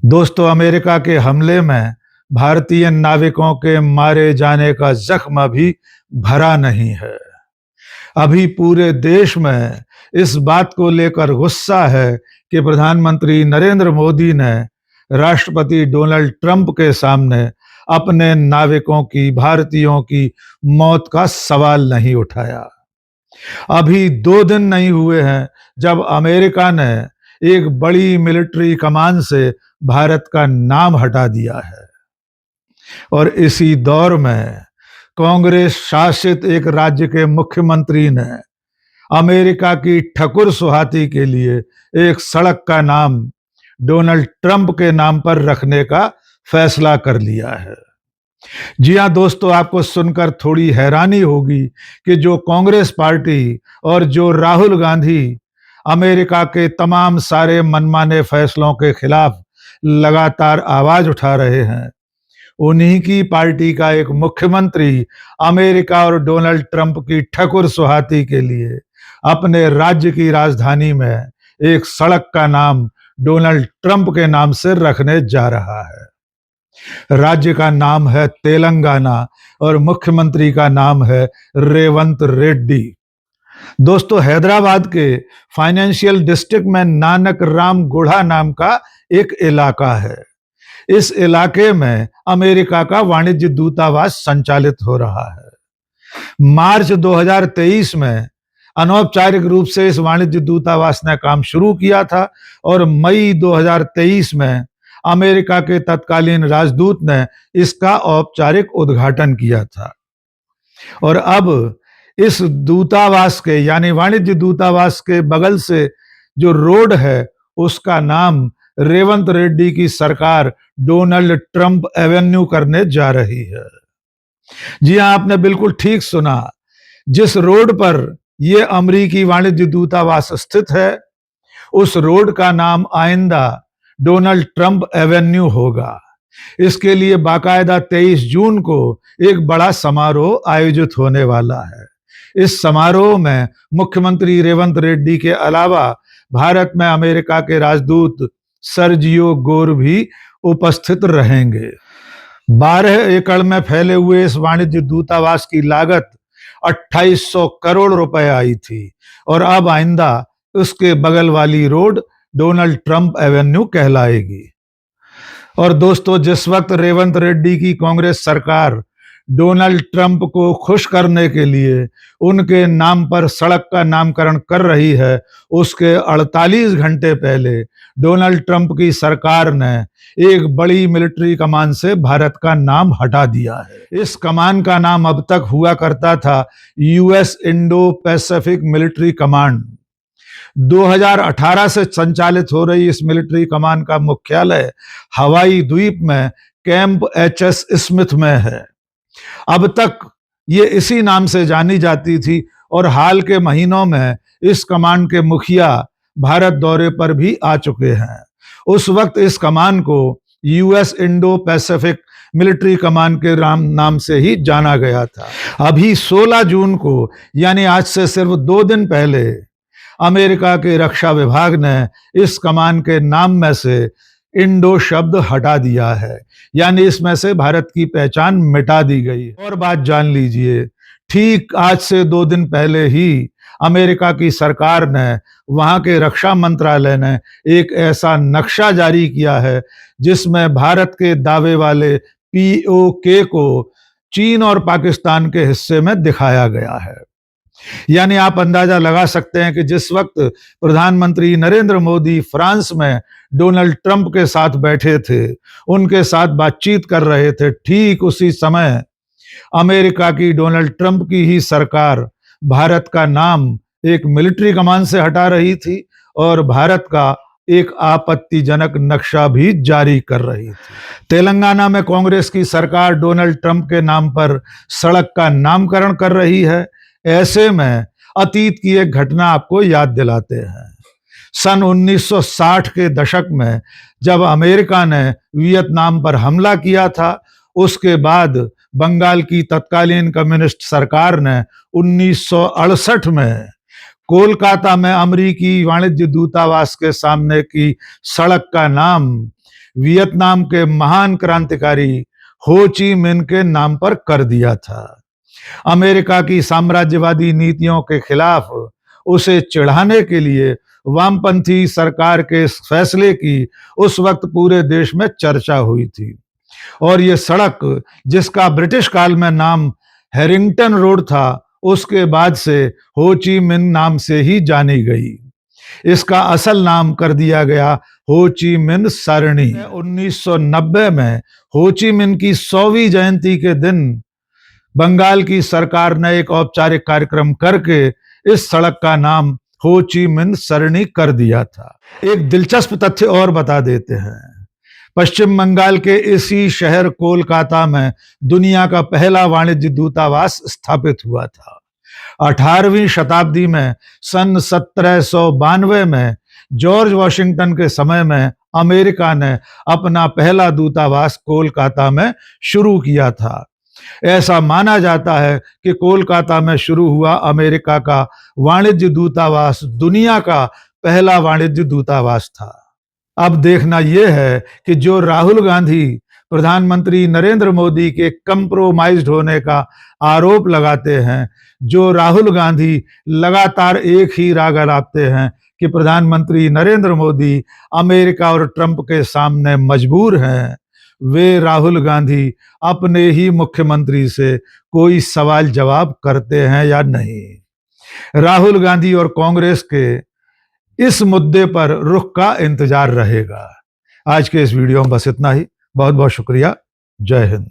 दोस्तों, अमेरिका के हमले में भारतीय नाविकों के मारे जाने का जख्म अभी भरा नहीं है। अभी पूरे देश में इस बात को लेकर गुस्सा है कि प्रधानमंत्री नरेंद्र मोदी ने राष्ट्रपति डोनाल्ड ट्रंप के सामने अपने नाविकों की, भारतीयों की मौत का सवाल नहीं उठाया। अभी 2 दिन नहीं हुए हैं जब अमेरिका ने एक बड़ी मिलिट्री कमान से भारत का नाम हटा दिया है। और इसी दौर में कांग्रेस शासित एक राज्य के मुख्यमंत्री ने अमेरिका की ठकुर सुहाती के लिए एक सड़क का नाम डोनाल्ड ट्रंप के नाम पर रखने का फैसला कर लिया है। जी हाँ दोस्तों, आपको सुनकर थोड़ी हैरानी होगी कि जो कांग्रेस पार्टी और जो राहुल गांधी अमेरिका के तमाम सारे मनमाने फैसलों के खिलाफ लगातार आवाज उठा रहे हैं, उन्हीं की पार्टी का एक मुख्यमंत्री अमेरिका और डोनाल्ड ट्रंप की ठकुर सुहाती के लिए अपने राज्य की राजधानी में एक सड़क का नाम डोनाल्ड ट्रंप के नाम से रखने जा रहा है। राज्य का नाम है तेलंगाना और मुख्यमंत्री का नाम है रेवंत रेड्डी। दोस्तों, हैदराबाद के फाइनेंशियल डिस्ट्रिक्ट में नानक राम गुढ़ा नाम का एक इलाका है। इस इलाके में अमेरिका का वाणिज्य दूतावास संचालित हो रहा है। मार्च 2023 में अनौपचारिक रूप से इस वाणिज्य दूतावास ने काम शुरू किया था और मई 2023 में अमेरिका के तत्कालीन राजदूत ने इसका औपचारिक उद्घाटन किया था। और अब इस दूतावास के यानी वाणिज्य दूतावास के बगल से जो रोड है उसका नाम रेवंत रेड्डी की सरकार डोनाल्ड ट्रंप एवेन्यू करने जा रही है। जी हां, आपने बिल्कुल ठीक सुना। जिस रोड पर यह अमेरिकी वाणिज्य दूतावास स्थित है उस रोड का नाम आइंदा डोनाल्ड ट्रंप एवेन्यू होगा। इसके लिए बाकायदा 23 जून को एक बड़ा समारोह आयोजित होने वाला है। इस समारोह में मुख्यमंत्री रेवंत रेड्डी के अलावा भारत में अमेरिका के राजदूत सर्जियो गोर भी उपस्थित रहेंगे। 12 एकड़ में फैले हुए इस वाणिज्य दूतावास की लागत 2800 करोड़ रुपए आई थी और अब आइंदा उसके बगल वाली रोड डोनाल्ड ट्रंप एवेन्यू कहलाएगी। और दोस्तों, जिस वक्त रेवंत रेड्डी की कांग्रेस सरकार डोनाल्ड ट्रंप को खुश करने के लिए उनके नाम पर सड़क का नामकरण कर रही है, उसके 48 घंटे पहले डोनाल्ड ट्रंप की सरकार ने एक बड़ी मिलिट्री कमान से भारत का नाम हटा दिया है। इस कमान का नाम अब तक हुआ करता था US Indo Pacific military command. 2018 से संचालित हो रही इस मिलिट्री कमान का मुख्यालय हवाई द्वीप में कैंप एचएस स्मिथ में है। अब तक ये इसी नाम से जानी जाती थी और हाल के महीनों में इस कमान के मुखिया भारत दौरे पर भी आ चुके हैं। उस वक्त इस कमान को यूएस इंडो पैसिफिक मिलिट्री कमान के नाम से ही जाना गया था। अभी 16 जून को यानी आज से सिर्फ 2 दिन पहले अमेरिका के रक्षा विभाग ने इस कमान के नाम में से इंडो शब्द हटा दिया है, यानी इसमें से भारत की पहचान मिटा दी गई। और बात जान लीजिए, ठीक आज से 2 दिन पहले ही अमेरिका की सरकार ने, वहां के रक्षा मंत्रालय ने एक ऐसा नक्शा जारी किया है जिसमें भारत के दावे वाले पीओके को चीन और पाकिस्तान के हिस्से में दिखाया गया है। यानी आप अंदाजा लगा सकते हैं कि जिस वक्त प्रधानमंत्री नरेंद्र मोदी फ्रांस में डोनाल्ड ट्रंप के साथ बैठे थे, उनके साथ बातचीत कर रहे थे, ठीक उसी समय अमेरिका की डोनाल्ड ट्रंप की ही सरकार भारत का नाम एक मिलिट्री कमान से हटा रही थी और भारत का एक आपत्तिजनक नक्शा भी जारी कर रही थी। तेलंगाना में कांग्रेस की सरकार डोनाल्ड ट्रंप के नाम पर सड़क का नामकरण कर रही है। ऐसे में अतीत की एक घटना आपको याद दिलाते हैं। सन 1960 के दशक में जब अमेरिका ने वियतनाम पर हमला किया था, उसके बाद बंगाल की तत्कालीन कम्युनिस्ट सरकार ने 1968 में कोलकाता में अमेरिकी वाणिज्य दूतावास के सामने की सड़क का नाम वियतनाम के महान क्रांतिकारी हो ची मिन्ह के नाम पर कर दिया था। अमेरिका की साम्राज्यवादी नीतियों के खिलाफ उसे चिढ़ाने के लिए वामपंथी सरकार के इस फैसले की उस वक्त पूरे देश में चर्चा हुई थी, और ये सड़क, जिसका ब्रिटिश काल में नाम हैरिंगटन रोड था, उसके बाद से हो ची मिन्ह नाम से ही जानी गई। इसका असल नाम कर दिया गया हो ची मिन्ह सरणी। 1990 में हो ची मिन्ह की 100वीं जयंती के दिन बंगाल की सरकार ने एक औपचारिक कार्यक्रम करके इस सड़क का नाम हो ची मिन्ह सरणी कर दिया था। एक दिलचस्प तथ्य और बता देते हैं। पश्चिम बंगाल के इसी शहर कोलकाता में दुनिया का पहला वाणिज्य दूतावास स्थापित हुआ था। 18वीं शताब्दी में सन 1792 में जॉर्ज वॉशिंगटन के समय में अमेरिका ने अपना पहला दूतावास कोलकाता में शुरू किया था। ऐसा माना जाता है कि कोलकाता में शुरू हुआ अमेरिका का वाणिज्य दूतावास दुनिया का पहला वाणिज्य दूतावास था। अब देखना यह है कि जो राहुल गांधी प्रधानमंत्री नरेंद्र मोदी के कंप्रोमाइज्ड होने का आरोप लगाते हैं, जो राहुल गांधी लगातार एक ही राग अलापते हैं कि प्रधानमंत्री नरेंद्र मोदी अमेरिका और ट्रंप के सामने मजबूर हैं, वे राहुल गांधी अपने ही मुख्यमंत्री से कोई सवाल जवाब करते हैं या नहीं। राहुल गांधी और कांग्रेस के इस मुद्दे पर रुख का इंतजार रहेगा। आज के इस वीडियो में बस इतना ही। बहुत बहुत शुक्रिया। जय हिंद।